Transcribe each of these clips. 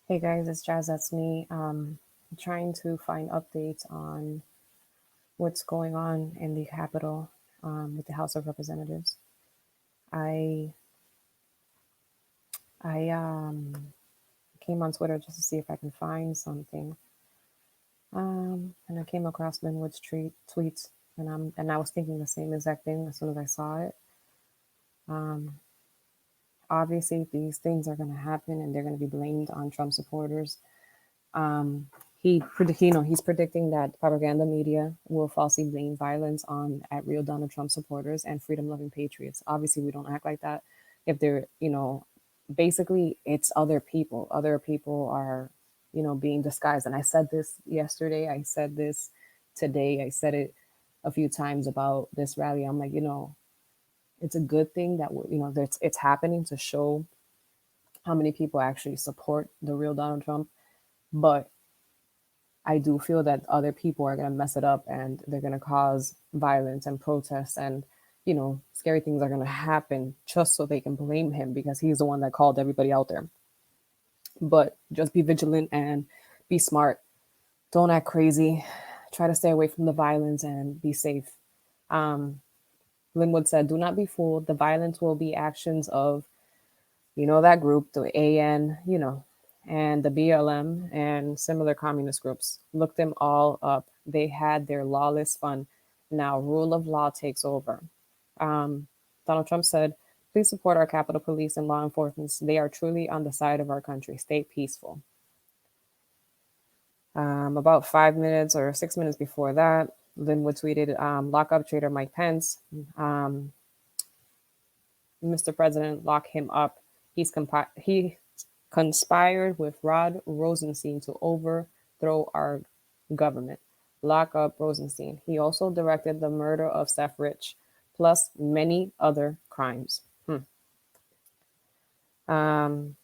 Hey guys, it's Jazz. That's me. Trying to find updates on what's going on in the Capitol with the House of Representatives. I I came on Twitter just to see if I can find something, and I came across Lin WOOD's tweets, and I was thinking the same exact thing as soon as I saw it. Um, Obviously, these things are going to happen, and they're going to be blamed on Trump supporters. Um, he's predicting that propaganda media will falsely blame violence on at real Donald Trump supporters and freedom-loving patriots. Obviously, we don't act like that. If they're, basically it's other people. Other people are, being disguised. And I said this yesterday. I said this today. I said it a few times about this rally. I'm like, it's a good thing that it's happening to show how many people actually support the real Donald Trump, but I do feel that other people are going to mess it up and they're going to cause violence and protests and, scary things are going to happen just so they can blame him because he's the one that called everybody out there. But just be vigilant and be smart. Don't act crazy. Try to stay away from the violence and be safe. Um, Lin Wood said, do not be fooled. The violence will be actions of, that group, the AN, and the BLM and similar communist groups. Look them all up. They had their lawless fun. Now rule of law takes over. Donald Trump said, please support our Capitol Police and law enforcement. They are truly on the side of our country. Stay peaceful. About 5 minutes or 6 minutes before that, Linwood tweeted, lock up Trader Mike Pence. Mr. President, lock him up. He conspired with Rod Rosenstein to overthrow our government. Lock up Rosenstein. He also directed the murder of Seth Rich, plus many other crimes. Um,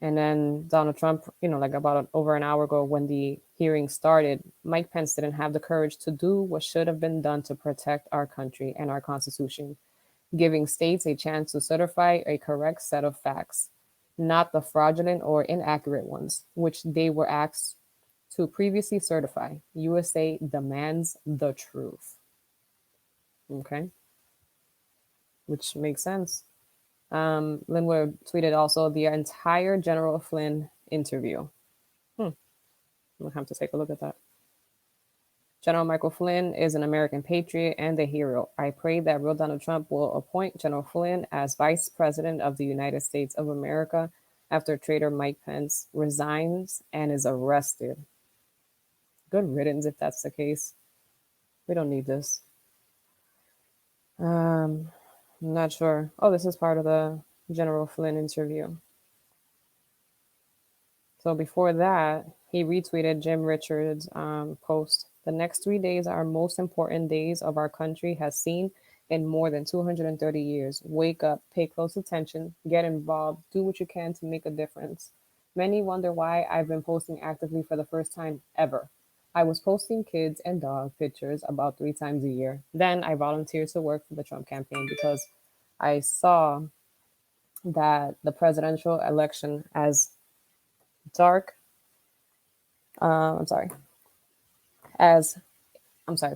and then Donald Trump, like about over an hour ago when the hearing started, Mike Pence didn't have the courage to do what should have been done to protect our country and our Constitution, giving states a chance to certify a correct set of facts, not the fraudulent or inaccurate ones, which they were asked to previously certify. USA demands the truth. Okay, which makes sense. Linwood tweeted also the entire General Flynn interview. I'm gonna have to take a look at that. General Michael Flynn is an American patriot and a hero. I pray that real Donald Trump will appoint General Flynn as Vice President of the United States of America after traitor Mike Pence resigns and is arrested. Good riddance if that's the case. We don't need this. I'm not sure. Oh, this is part of the General Flynn interview. So before that, he retweeted Jim Richards' post. The next 3 days are most important days of our country has seen in more than 230 years. Wake up, pay close attention, get involved, do what you can to make a difference. Many wonder why I've been posting actively for the first time ever. I was posting kids and dog pictures about 3 times a year. Then I volunteered to work for the Trump campaign because I saw that the presidential election as dark I'm sorry, as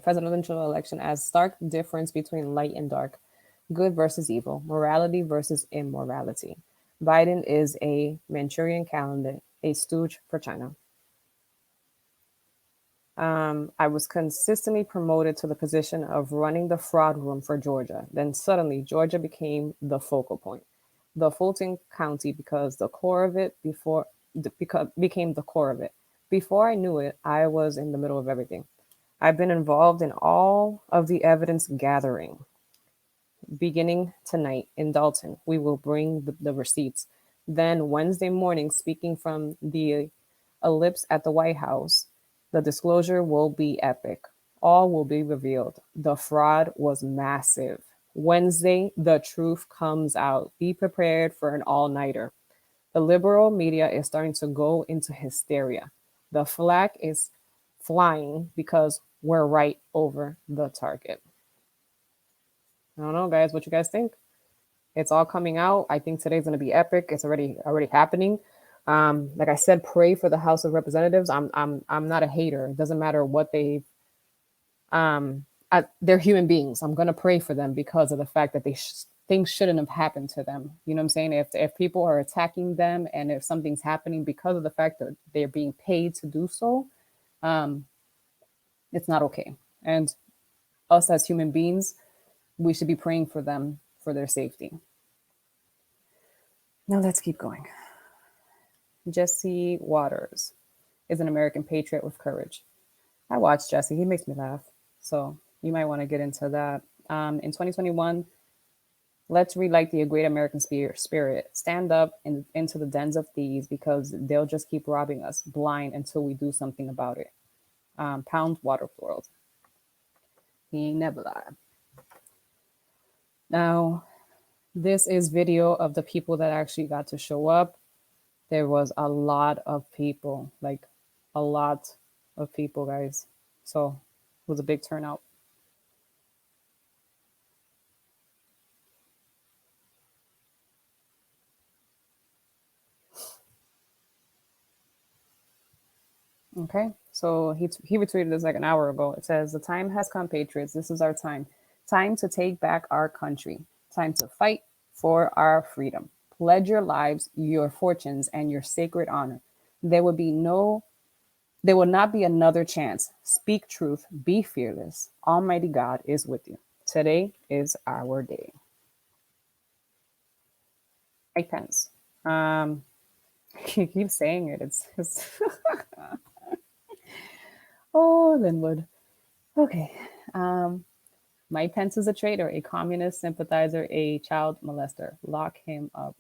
presidential election as stark difference between light and dark, good versus evil, morality versus immorality. Biden is a Manchurian calendar, a stooge for China. I was consistently promoted to the position of running the fraud room for Georgia. Then suddenly, Georgia became the focal point. The Fulton County, because the core of it became the core of it. Before I knew it, I was in the middle of everything. I've been involved in all of the evidence gathering. Beginning tonight in Dalton, we will bring the receipts. Then Wednesday morning, speaking from the ellipse at the White House, the disclosure will be epic. All will be revealed. The fraud was massive. Wednesday, the truth comes out. Be prepared for an all nighter. The liberal media is starting to go into hysteria. The flag is flying because we're right over the target. I don't know, guys, what you guys think? It's all coming out. I think today's going to be epic. It's already happening. Like I said, pray for the House of Representatives. I'm not a hater. It doesn't matter what they they're human beings. I'm gonna pray for them because of the fact that things shouldn't have happened to them. You know what I'm saying? If people are attacking them and if something's happening because of the fact that they're being paid to do so, um, it's not okay. And us as human beings, we should be praying for them for their safety. Now let's keep going. Jesse Waters is an American patriot with courage. I watch Jesse. He makes me laugh. So you might want to get into that. In 2021, let's relight the great American spirit. Stand up into the dens of thieves because they'll just keep robbing us blind until we do something about it. Pound Waterworld. He ain't never lied. Now, this is video of the people that actually got to show up. There was a lot of people, like a lot of people, guys. So it was a big turnout. Okay, so he retweeted this like an hour ago. It says, "The time has come, patriots. This is our time. Time to take back our country. Time to fight for our freedom. Pledge your lives, your fortunes, and your sacred honor. There will be no, there will not be another chance. Speak truth. Be fearless. Almighty God is with you. Today is our day." Mike Pence. Um, he keeps saying it. It's oh, Lin WOOD. Okay. Um, Mike Pence is a traitor, a communist sympathizer, a child molester. Lock him up.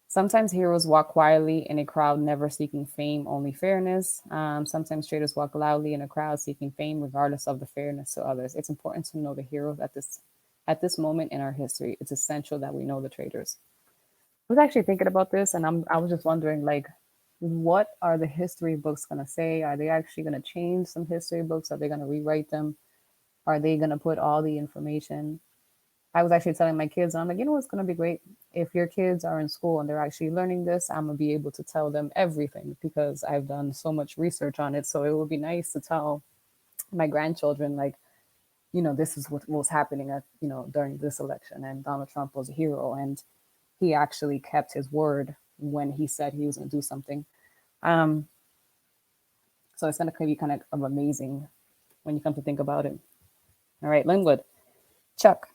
Sometimes heroes walk quietly in a crowd, never seeking fame, only fairness. Sometimes traitors walk loudly in a crowd, seeking fame, regardless of the fairness to others. It's important to know the heroes at this moment in our history. It's essential that we know the traitors. I was actually thinking about this, and I was just wondering, like, what are the history books going to say? Are they actually going to change some history books? Are they going to rewrite them? Are they going to put all the information? I was actually telling my kids, I'm like, you know what's going to be great? If your kids are in school and they're actually learning this, I'm going to be able to tell them everything because I've done so much research on it. So it would be nice to tell my grandchildren, like, this is what was happening during this election. And Donald Trump was a hero. And he actually kept his word when he said he was going to do something. Um, so it's going to be kind of amazing when you come to think about it. All right, Lin WOOD. Chuck.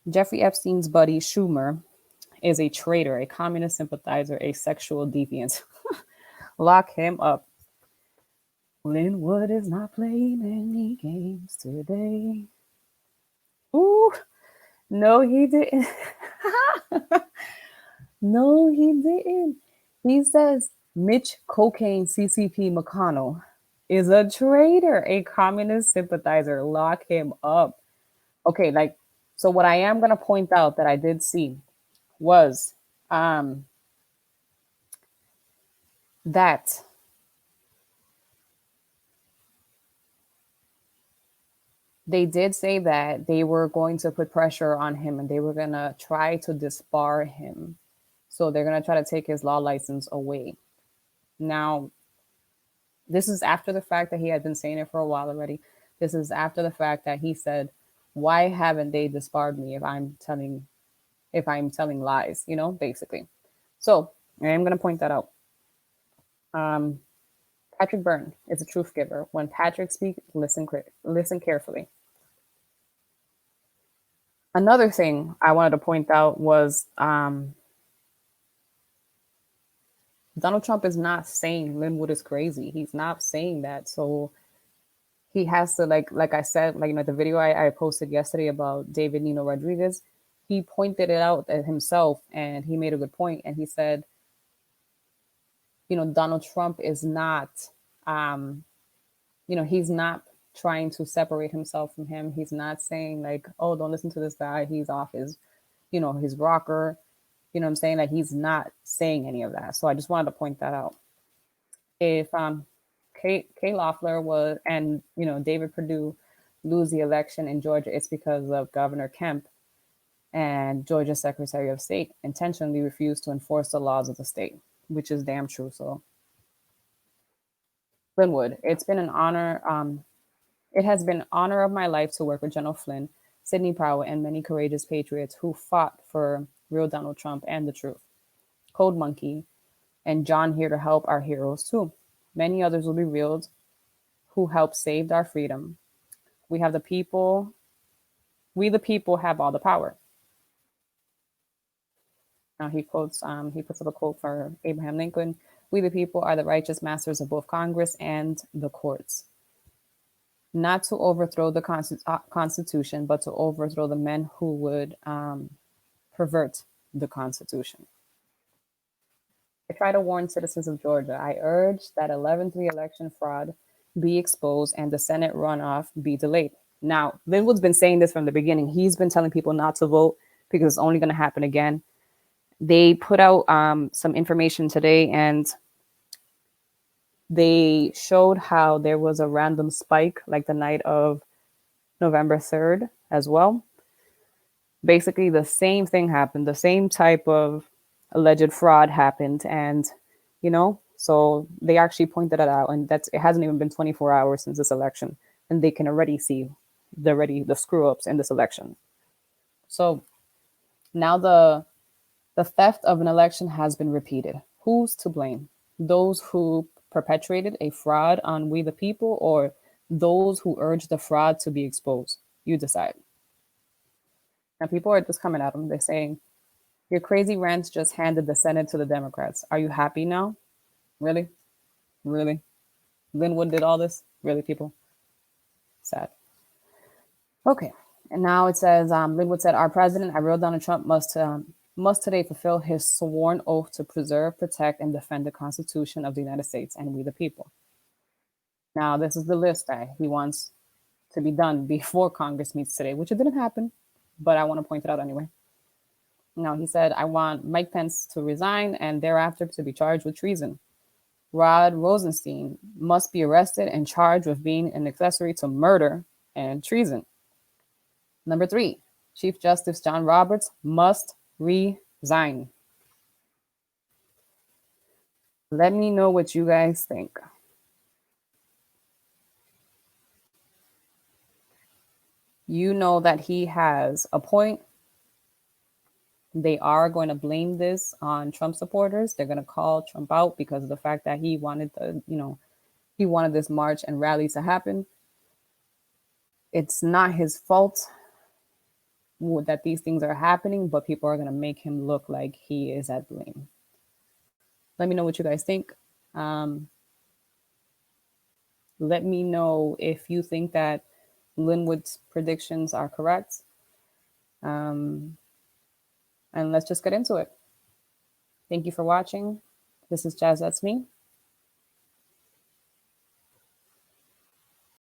Jeffrey Epstein's buddy Schumer is a traitor, a communist sympathizer, a sexual deviant. Lock him up. Lin WOOD is not playing any games today. Ooh, no, he didn't. No, he didn't. He says Mitch Cocaine CCP McConnell is a traitor, a communist sympathizer. Lock him up. Okay, so what I am going to point out that I did see was that they did say that they were going to put pressure on him and they were going to try to disbar him. So they're going to try to take his law license away. Now, this is after the fact that he had been saying it for a while already. This is after the fact that he said, "Why haven't they disbarred me if I'm telling lies?" Basically. So I am going to point that out. Patrick Byrne is a truth giver. When Patrick speaks, listen carefully. Another thing I wanted to point out was Donald Trump is not saying Lin WOOD is crazy. He's not saying that. So he has to, like I said, the video I posted yesterday about David Nino Rodriguez, he pointed it out himself and he made a good point. And he said, Donald Trump is not, he's not trying to separate himself from him. He's not saying like, oh, don't listen to this guy. He's off his rocker. You know what I'm saying? Like he's not saying any of that. So I just wanted to point that out. If Kay Loeffler was and David Perdue lose the election in Georgia, it's because of Governor Kemp And Georgia's Secretary of State intentionally refused to enforce the laws of the state, which is damn true. So, Lin Wood, it's been an honor. It has been honor of my life to work with General Flynn, Sidney Powell, and many courageous patriots who fought for real Donald Trump and the truth. Code Monkey and John here to help our heroes too. Many others will be reeled who helped save our freedom. We have the people. We the people have all the power. Now he quotes. He puts up a quote for Abraham Lincoln. We the people are the righteous masters of both Congress and the courts. Not to overthrow the Constitution, but to overthrow the men who would pervert the Constitution. I try to warn citizens of Georgia. I urge that 11-3 election fraud be exposed and the Senate runoff be delayed. Now, Lin Wood's been saying this from the beginning. He's been telling people not to vote because it's only going to happen again. They put out some information today, and they showed how there was a random spike like the night of November 3rd as well. Basically, the same thing happened. The same type of alleged fraud happened. And, so they actually pointed it out. And it hasn't even been 24 hours since this election. And they can already see the screw ups in this election. So now the theft of an election has been repeated. Who's to blame? Those who perpetrated a fraud on we the people, or those who urged the fraud to be exposed? You decide. Now people are just coming at him. They're saying, your crazy rants just handed the Senate to the Democrats. Are you happy now? Really? Really? Lin Wood did all this? Really, people? Sad. Okay. And now it says, Lin Wood said, our president, our real Donald Trump, must today fulfill his sworn oath to preserve, protect, and defend the Constitution of the United States and we the people. Now, this is the list that he wants to be done before Congress meets today, which it didn't happen, but I want to point it out anyway. Now, he said, I want Mike Pence to resign and thereafter to be charged with treason. Rod Rosenstein must be arrested and charged with being an accessory to murder and treason. Number 3, Chief Justice John Roberts must resign. Let me know what you guys think. You know that he has a point. They are going to blame this on Trump supporters. They're going to call Trump out because of the fact that he wanted he wanted this march and rally to happen. It's not his fault that these things are happening, but people are going to make him look like he is at blame. Let me know what you guys think. Let me know if you think that Lin Wood's predictions are correct. And let's just get into it. Thank you for watching. This is Jazz That's Me.